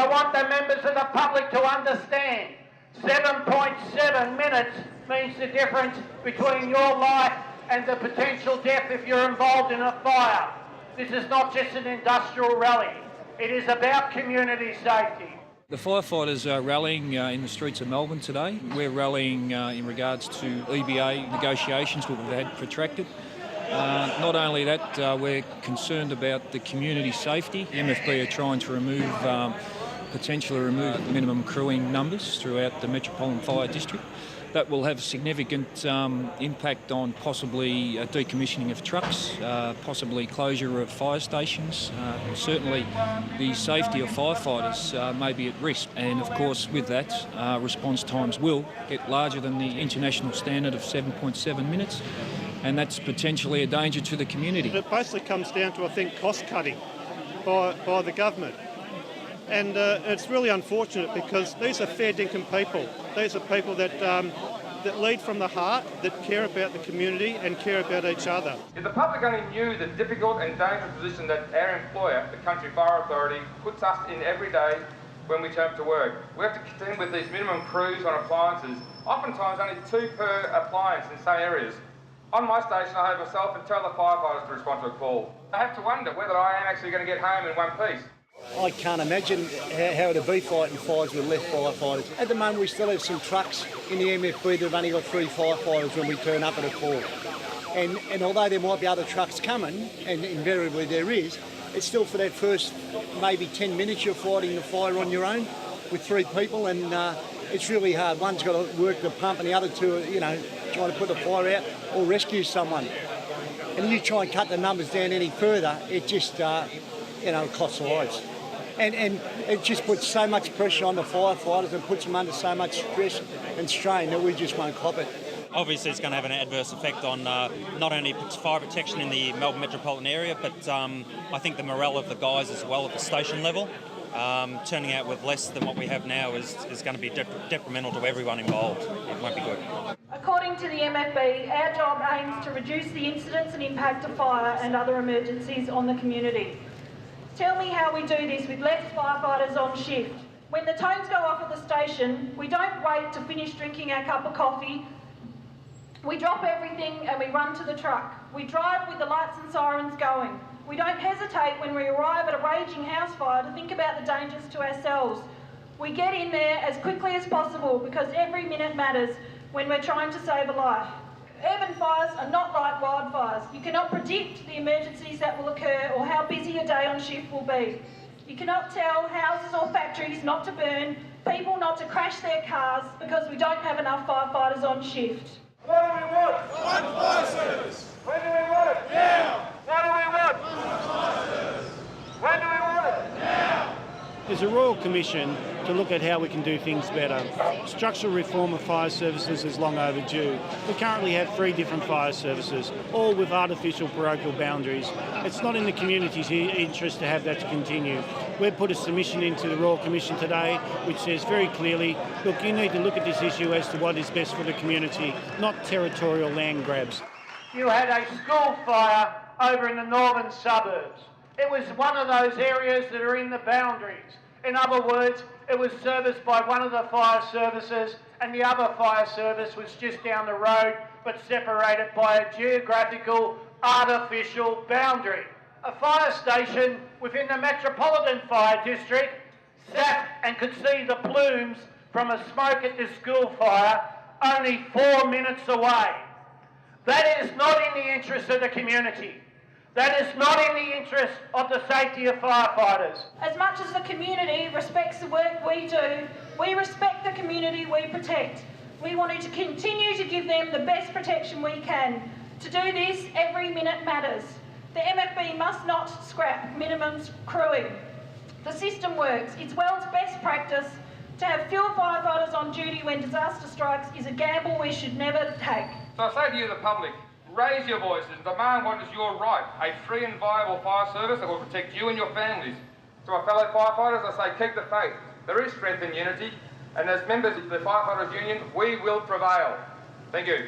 I want the members of the public to understand 7.7 minutes means the difference between your life and the potential death if you're involved in a fire. This is not just an industrial rally. It is about community safety. The firefighters are rallying in the streets of Melbourne today. We're rallying in regards to EBA negotiations that we've had protracted. Not only that, we're concerned about the community safety. The MFB are trying to potentially remove minimum crewing numbers throughout the Metropolitan Fire District. That will have significant impact on possibly decommissioning of trucks, possibly closure of fire stations. Certainly the safety of firefighters may be at risk. And of course with that, response times will get larger than the international standard of 7.7 minutes. And that's potentially a danger to the community. It basically comes down to, I think, cost cutting by the government. And it's really unfortunate because these are fair dinkum people. These are people that lead from the heart, that care about the community and care about each other. If the public only knew the difficult and dangerous position that our employer, the Country Fire Authority, puts us in every day when we turn up to work. We have to contend with these minimum crews on appliances, oftentimes only 2 per appliance in some areas. On my station, I have myself and 2 other firefighters to respond to a call. I have to wonder whether I am actually going to get home in one piece. I can't imagine how it'd be fighting fires with less firefighters. At the moment we still have some trucks in the MFB that have only got 3 firefighters when we turn up at a call. And although there might be other trucks coming, and invariably there is, it's still for that first maybe 10 minutes you're fighting the fire on your own with 3 people, and it's really hard. One's got to work the pump and the other 2 are, trying to put the fire out or rescue someone. And you try and cut the numbers down any further, it just costs lives. And it just puts so much pressure on the firefighters and puts them under so much stress and strain that we just won't cop it. Obviously it's going to have an adverse effect on not only fire protection in the Melbourne metropolitan area, but I think the morale of the guys as well at the station level. Turning out with less than what we have now is going to be detrimental to everyone involved. It won't be good. According to the MFB, our job aims to reduce the incidence and impact of fire and other emergencies on the community. Tell me how we do this with less firefighters on shift. When the tones go off at the station, we don't wait to finish drinking our cup of coffee. We drop everything and we run to the truck. We drive with the lights and sirens going. We don't hesitate when we arrive at a raging house fire to think about the dangers to ourselves. We get in there as quickly as possible because every minute matters when we're trying to save a life. Urban fires are not like wildfires. You cannot predict the emergencies that will occur or how busy a day on shift will be. You cannot tell houses or factories not to burn, people not to crash their cars because we don't have enough firefighters on shift. What do we want? One fire service. When do we want it? Now. What do we want? One fire service. When do we want it? Now. There's a Royal Commission to look at how we can do things better. Structural reform of fire services is long overdue. We currently have 3 different fire services, all with artificial parochial boundaries. It's not in the community's interest to have that to continue. We've put a submission into the Royal Commission today which says very clearly, look, you need to look at this issue as to what is best for the community, not territorial land grabs. You had a school fire over in the northern suburbs. It was one of those areas that are in the boundaries. In other words, it was serviced by one of the fire services and the other fire service was just down the road but separated by a geographical artificial boundary. A fire station within the Metropolitan Fire District sat and could see the plumes from a smoke at this school fire only 4 minutes away. That is not in the interest of the community. That is not in the interest of the safety of firefighters. As much as the community respects the work we do, we respect the community we protect. We want to continue to give them the best protection we can. To do this, every minute matters. The MFB must not scrap minimum crewing. The system works. It's world's best practice. To have fewer firefighters on duty when disaster strikes is a gamble we should never take. So I say to you, the public, raise your voices and demand what is your right, a free and viable fire service that will protect you and your families. To my fellow firefighters, I say keep the faith. There is strength in unity, and as members of the Firefighters Union, we will prevail. Thank you.